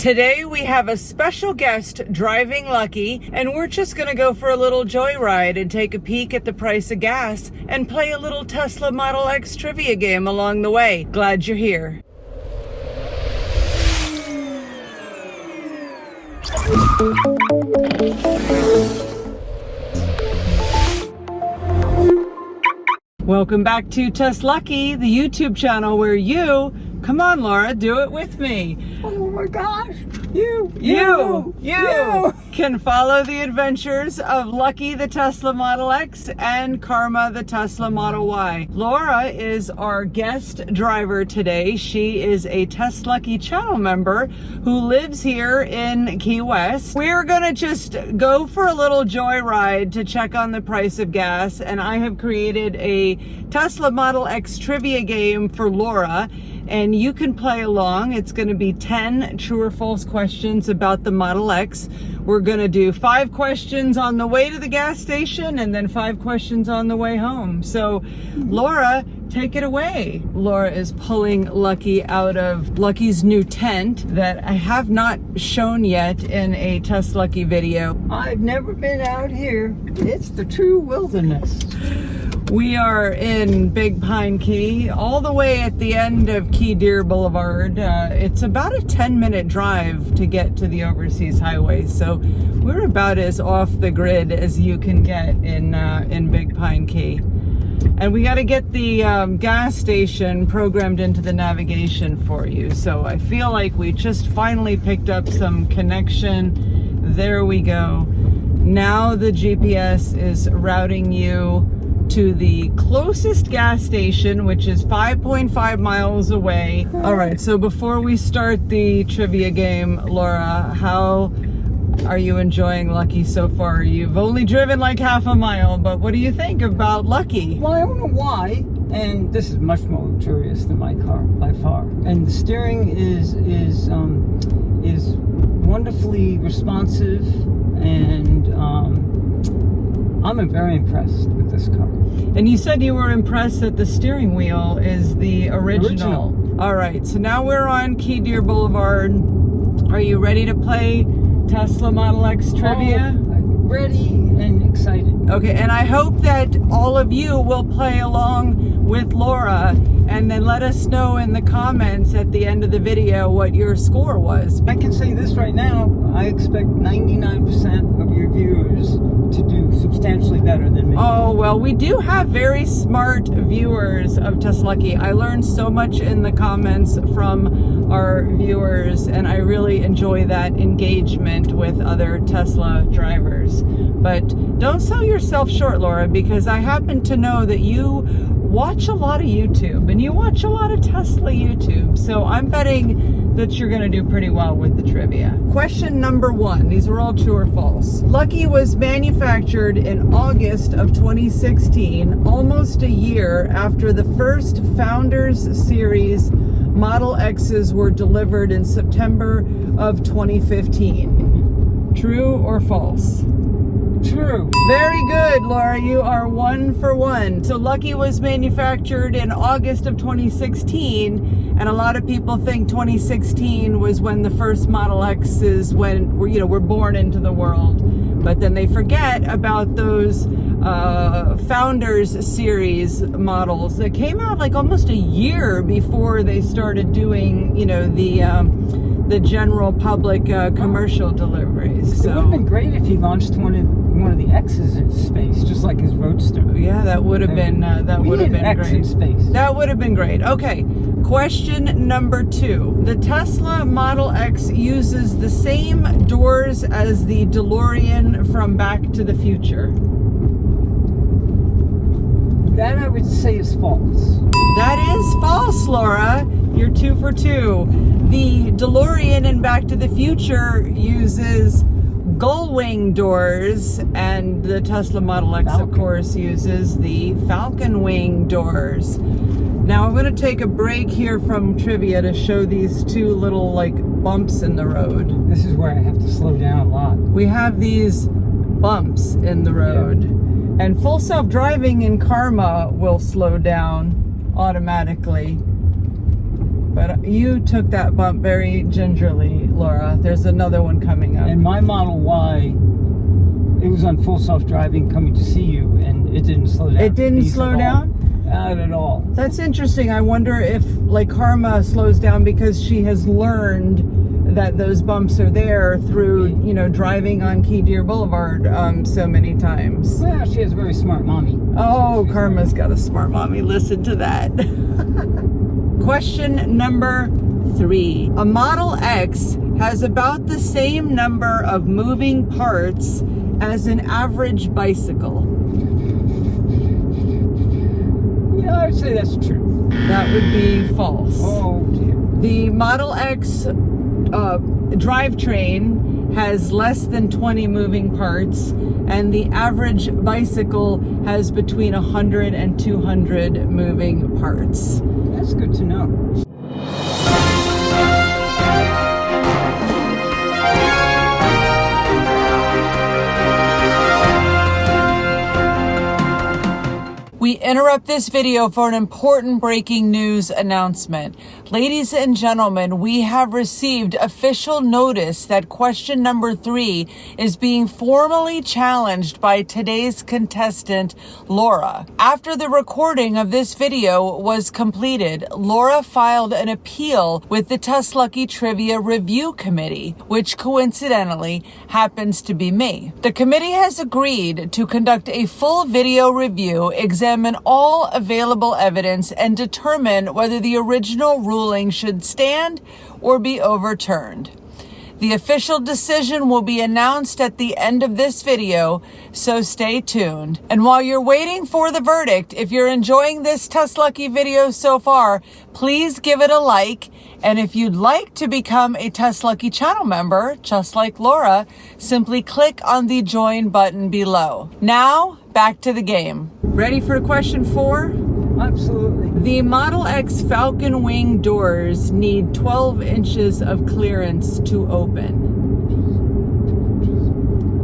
Today we have a special guest driving Lucky, and we're just gonna go for a little joyride and take a peek at the price of gas and play a little Tesla Model X trivia game along the way. Glad you're here. Welcome back to TesLUCKY, the YouTube channel where you, come on Laura, do it with me. Oh my gosh, you can follow the adventures of Lucky the Tesla Model X and Karma the Tesla Model Y. Laura is our guest driver today. She is a TesLUCKY Channel member who lives here in Key West. We're gonna just go for a little joyride to check on the price of gas, and I have created a Tesla Model X trivia game for Laura, and you can play along. It's going to be 10 true or false questions about the Model X. We're going to do 5 questions on the way to the gas station and then 5 questions on the way home. So Laura, take it away. Laura is pulling Lucky out of Lucky's new tent that I have not shown yet in a TesLUCKY video. I've never been out here. It's the true wilderness. We are in Big Pine Key, all the way at the end of Key Deer Boulevard. It's about a 10-minute drive to get to the overseas highway, so we're about as off the grid as you can get in Big Pine Key. And we got to get the gas station programmed into the navigation for you. So I feel like we just finally picked up some connection. There we go. Now the GPS is routing you to the closest gas station, which is 5.5 miles away. All right, so before we start the trivia game, Laura, how are you enjoying Lucky so far? You've only driven like half a mile, but what do you think about Lucky? Well, I don't know why, and this is much more luxurious than my car by far. And the steering is wonderfully responsive, and I'm very impressed with this car. And you said you were impressed that the steering wheel is the original. All right, so now we're on Key Deer Boulevard. Are you ready to play Tesla Model X trivia? Ready and excited. Okay, and I hope that all of you will play along with Laura, and then let us know in the comments at the end of the video what your score was. I can say this right now, I expect 99% of your viewers to do substantially better than me. Oh, well, we do have very smart viewers of TesLUCKY. I learned so much in the comments from our viewers, and I really enjoy that engagement with other Tesla drivers. But don't sell yourself short, Laura, because I happen to know that you watch a lot of YouTube and you watch a lot of Tesla YouTube. So I'm betting that you're going to do pretty well with the trivia. Question number 1. These are all true or false. Lucky was manufactured in August of 2016, almost a year after the first Founders Series Model X's were delivered in September of 2015. True or false? True. Very good, Laura. You are 1 for 1. So Lucky was manufactured in August of 2016, and a lot of people think 2016 was when the first Model X's were born into the world. But then they forget about those Founders Series models that came out like almost a year before they started doing, the general public commercial deliveries. So it would have been great if he launched one of the X's in space, just like his Roadster. Yeah, that would have been great. In space. That would have been great. Okay, question number 2. The Tesla Model X uses the same doors as the DeLorean from Back to the Future. That I would say is false. That is false, Laura. You're 2 for 2. The DeLorean in Back to the Future uses gull-wing doors, and the Tesla Model X, of course, uses the falcon wing doors. Now I'm going to take a break here from trivia to show these 2 little bumps in the road. This is where I have to slow down a lot. We have these bumps in the road, and full self-driving in Karma will slow down automatically. But you took that bump very gingerly, Laura. There's another one coming up. And my Model Y, it was on full self-driving coming to see you, and it didn't slow down. It didn't slow down? Not at all. That's interesting. I wonder if, like, Karma slows down because she has learned that those bumps are there through, you know, driving on Key Deer Boulevard so many times. Well, she has a very smart mommy. Oh, Karma's got a smart mommy. Listen to that. Question number 3. A Model X has about the same number of moving parts as an average bicycle. Yeah, I would say that's true. That would be false. Oh, dear. The Model X drivetrain has less than 20 moving parts, and the average bicycle has between 100 and 200 moving parts. That's good to know. We interrupt this video for an important breaking news announcement. Ladies and gentlemen, we have received official notice that question number 3 is being formally challenged by today's contestant, Laura. After the recording of this video was completed, Laura filed an appeal with the TesLUCKY Trivia Review Committee, which coincidentally happens to be me. The committee has agreed to conduct a full video review, examine all available evidence, and determine whether the original ruling should stand or be overturned. The official decision will be announced at the end of this video, so stay tuned. And while you're waiting for the verdict, if you're enjoying this TesLUCKY video so far, please give it a like. And if you'd like to become a TesLUCKY Channel member, just like Laura, simply click on the join button below. Now, back to the game. Ready for question 4? Absolutely. The Model X Falcon Wing doors need 12 inches of clearance to open.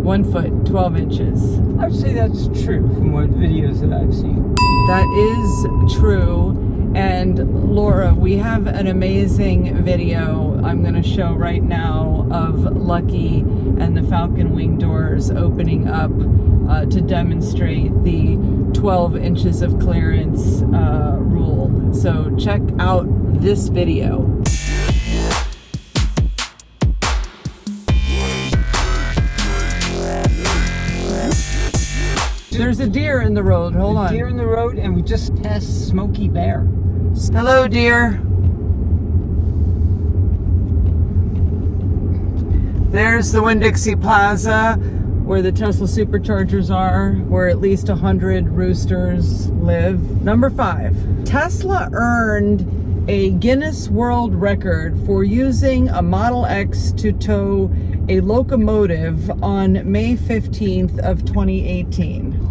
1 foot, 12 inches. I would say that's true from what videos that I've seen. That is true. And Laura, we have an amazing video I'm going to show right now of Lucky and the Falcon Wing doors opening up to demonstrate the 12 inches of clearance rule. So check out this video. There's a deer in the road. Hold on. Deer in the road, and we just passed Smoky Bear. Hello, deer. There's the Winn-Dixie Plaza, where the Tesla superchargers are, where at least 100 roosters live. Number 5. Tesla earned a Guinness World Record for using a Model X to tow a locomotive on May 15th of 2018.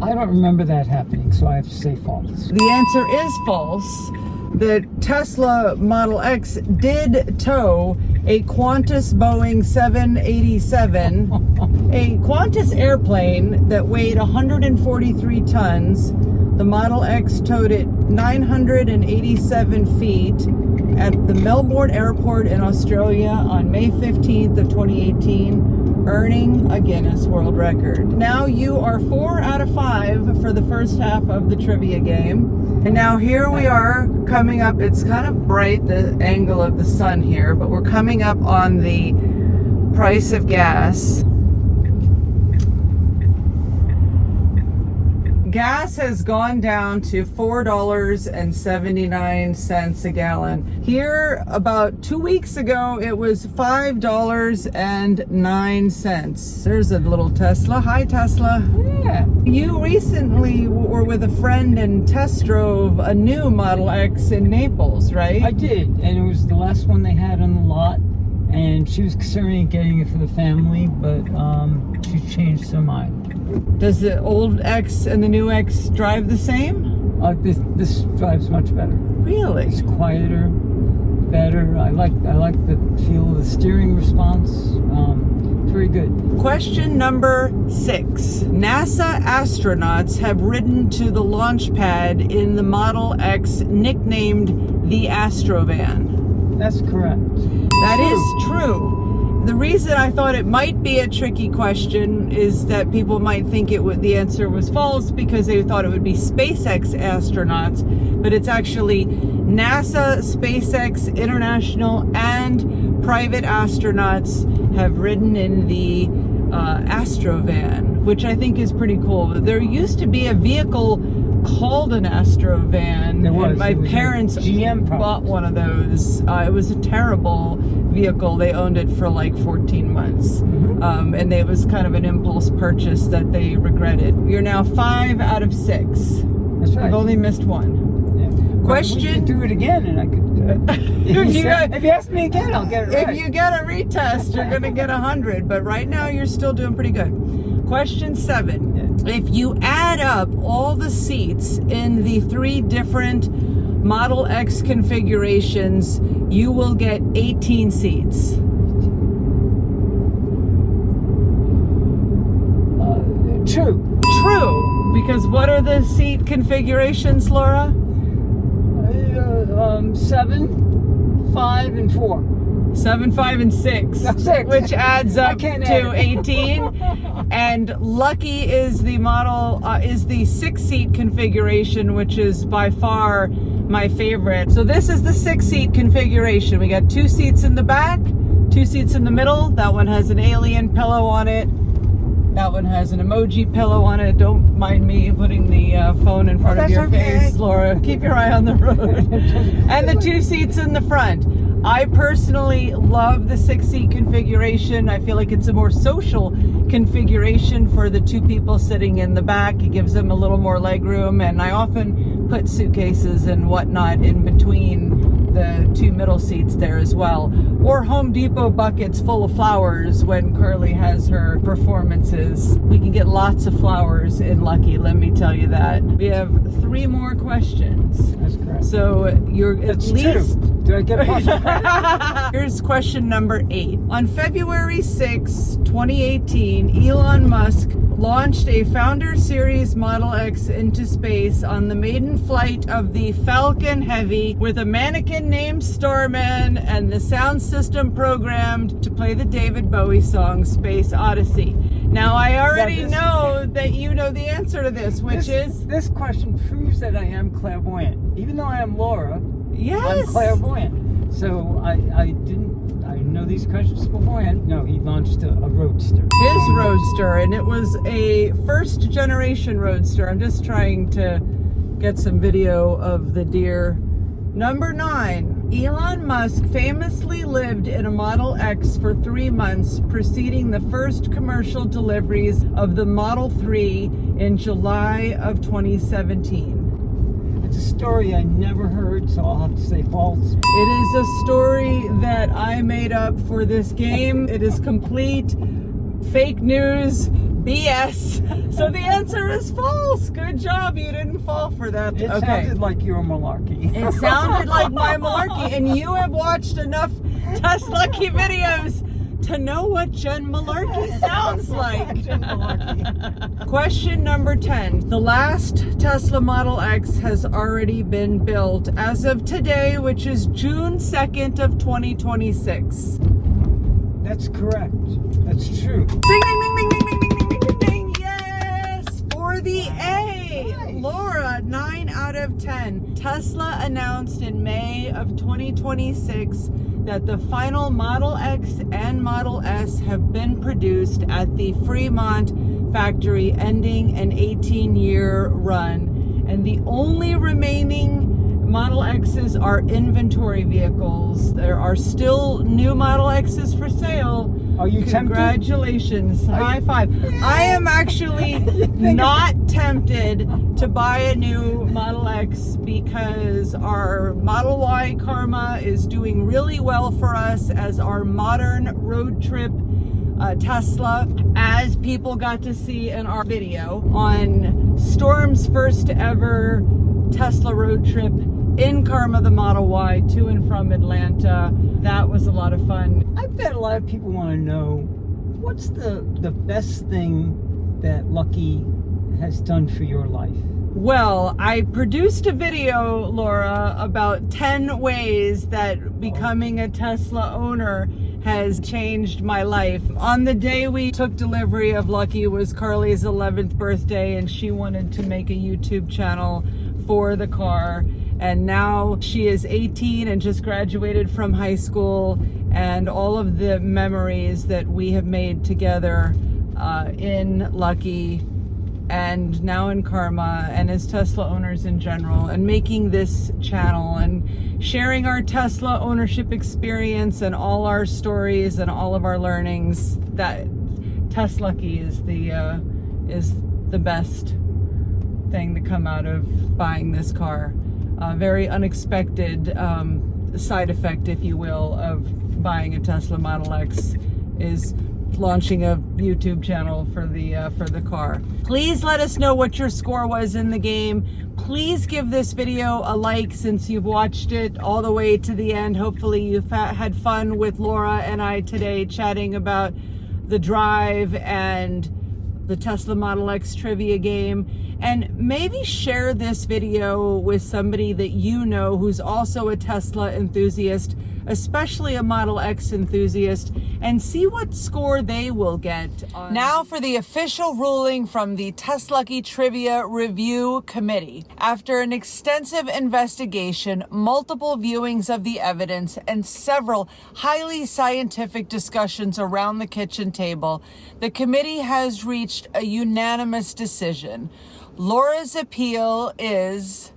I don't remember that happening, so I have to say false. The answer is false. The Tesla Model X did tow a Qantas Boeing 787, a Qantas airplane that weighed 143 tons. The Model X towed it 987 feet at the Melbourne Airport in Australia on May 15th of 2018, earning a Guinness World Record. Now you are 4 out of 5 for the first half of the trivia game. And now here we are coming up, it's kind of bright, the angle of the sun here, but we're coming up on the price of gas. Gas has gone down to $4.79 a gallon. Here, about 2 weeks ago, it was $5.09. There's a little Tesla. Hi, Tesla. Yeah. You recently were with a friend and test drove a new Model X in Naples, right? I did, and it was the last one they had on the lot, and she was considering getting it for the family, but she changed her mind. Does the old X and the new X drive the same? This drives much better. Really? It's quieter. better. I like the feel of the steering response. Very good. Question number 6. NASA astronauts have ridden to the launch pad in the Model X nicknamed the Astrovan. That's correct. That is true. The reason I thought it might be a tricky question is that people might think the answer was false because they thought it would be SpaceX astronauts, but it's actually NASA, SpaceX, international, and private astronauts have ridden in the Astrovan, which I think is pretty cool. There used to be a vehicle called an Astrovan, and my parents bought one of those. It was a terrible vehicle. They owned it for like 14 months, and it was kind of an impulse purchase that they regretted. You're now 5 out of 6. That's right. You've only missed one. Question. We could do it again, and I could. If you ask me again, I'll get it right. If you get a retest, you're going to get 100. But right now, you're still doing pretty good. Question 7. Yeah. If you add up all the seats in the 3 different Model X configurations, you will get 18 seats. True. True. Because what are the seat configurations, Laura? 7, 5, and 4. 7, 5, and 6, which adds up to 18. And Lucky is the is the 6-seat configuration, which is by far my favorite. So this is the 6-seat configuration. We got 2 seats in the back, 2 seats in the middle. That one has an alien pillow on it. That one has an emoji pillow on it. Don't mind me putting the phone in front of your face, Laura. Keep your eye on the road. And the 2 seats in the front. I personally love the 6-seat configuration. I feel like it's a more social configuration for the 2 people sitting in the back. It gives them a little more leg room, and I often put suitcases and whatnot in between the 2 middle seats there as well. Or Home Depot buckets full of flowers when Carly has her performances. We can get lots of flowers in Lucky, let me tell you that. We have 3 more questions. That's correct. So you're at least... Do I get partial credit? Here's question number 8. On February 6, 2018, Elon Musk launched a Founder Series Model X into space on the maiden flight of the Falcon Heavy with a mannequin named Starman and the sound system programmed to play the David Bowie song Space Odyssey. Now, I already know that you know the answer to this, which is... This question proves that I am clairvoyant. Even though I am Laura, yes, I'm clairvoyant. So I know these questions beforehand. No, he launched a Roadster. His Roadster, and it was a first generation Roadster. I'm just trying to get some video of the deer. Number 9. Elon Musk famously lived in a Model X for 3 months, preceding the first commercial deliveries of the Model 3 in July of 2017. It's a story I never heard, so I'll have to say false. It is a story that I made up for this game. It is complete fake news, BS. So the answer is false. Good job. You didn't fall for that. It sounded like your malarkey. It sounded like my malarkey. And you have watched enough TesLUCKY videos to know what Jen Malarkey sounds like. Jen Malarkey. Question number 10. The last Tesla Model X has already been built as of today, which is June 2nd of 2026. That's correct. That's true. Ding, ding, ding, ding, ding, ding, ding, ding, ding, ding. Yes! For the A. Nice. Laura, 9 out of 10. Tesla announced in May of 2026 that the final Model X and Model S have been produced at the Fremont factory, ending an 18-year run. And the only remaining Model X's are inventory vehicles. There are still new Model X's for sale. Are you tempted? Congratulations. High five. I am actually not tempted to buy a new Model X because our Model Y Karma is doing really well for us as our modern road trip Tesla, as people got to see in our video on Storm's first ever Tesla road trip in Karma the Model Y to and from Atlanta. That was a lot of fun. I bet a lot of people want to know, what's the best thing that Lucky has done for your life? Well, I produced a video, Laura, about 10 ways that becoming a Tesla owner has changed my life. On the day we took delivery of Lucky was Carly's 11th birthday, and she wanted to make a YouTube channel for the car. And now she is 18 and just graduated from high school, and all of the memories that we have made together in Lucky and now in Karma and as Tesla owners in general, and making this channel and sharing our Tesla ownership experience and all our stories and all of our learnings, that TesLUCKY is the best thing to come out of buying this car. Very unexpected side effect, if you will, of buying a Tesla Model X is launching a YouTube channel for the car. Please let us know what your score was in the game. Please give this video a like since you've watched it all the way to the end. Hopefully you've had fun with Laura and I today chatting about the drive and the Tesla Model X trivia game. And maybe share this video with somebody that you know who's also a Tesla enthusiast, especially a Model X enthusiast, and see what score they will get. Now for the official ruling from the TesLUCKY Trivia Review Committee. After an extensive investigation, multiple viewings of the evidence, and several highly scientific discussions around the kitchen table, the committee has reached a unanimous decision. Laura's appeal is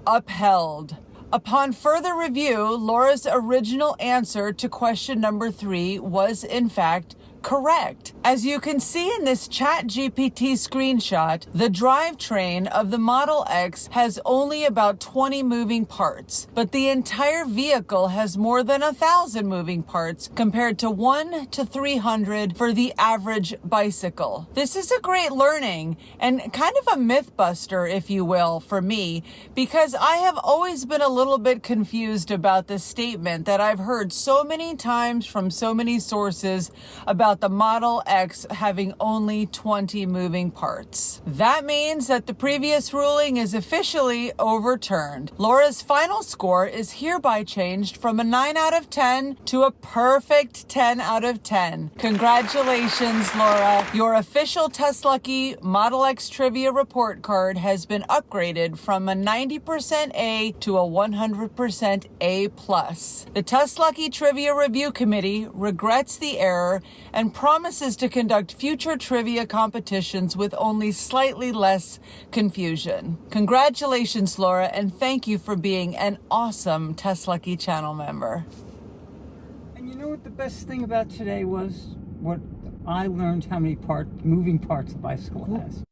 upheld. Upon further review, Laura's original answer to question number 3 was in fact correct. As you can see in this ChatGPT screenshot, the drivetrain of the Model X has only about 20 moving parts, but the entire vehicle has more than 1,000 moving parts compared to 1 to 300 for the average bicycle. This is a great learning and kind of a myth buster, if you will, for me, because I have always been a little bit confused about this statement that I've heard so many times from so many sources about the Model X having only 20 moving parts. That means that the previous ruling is officially overturned. Laura's final score is hereby changed from a 9 out of 10 to a perfect 10 out of 10. Congratulations, Laura. Your official TesLUCKY Model X Trivia Report Card has been upgraded from a 90% A to a 100% A+. The TesLUCKY Trivia Review Committee regrets the error and promises to conduct future trivia competitions with only slightly less confusion. Congratulations, Laura, and thank you for being an awesome TesLUCKY channel member. And you know what the best thing about today was? What I learned, how many moving parts a bicycle has.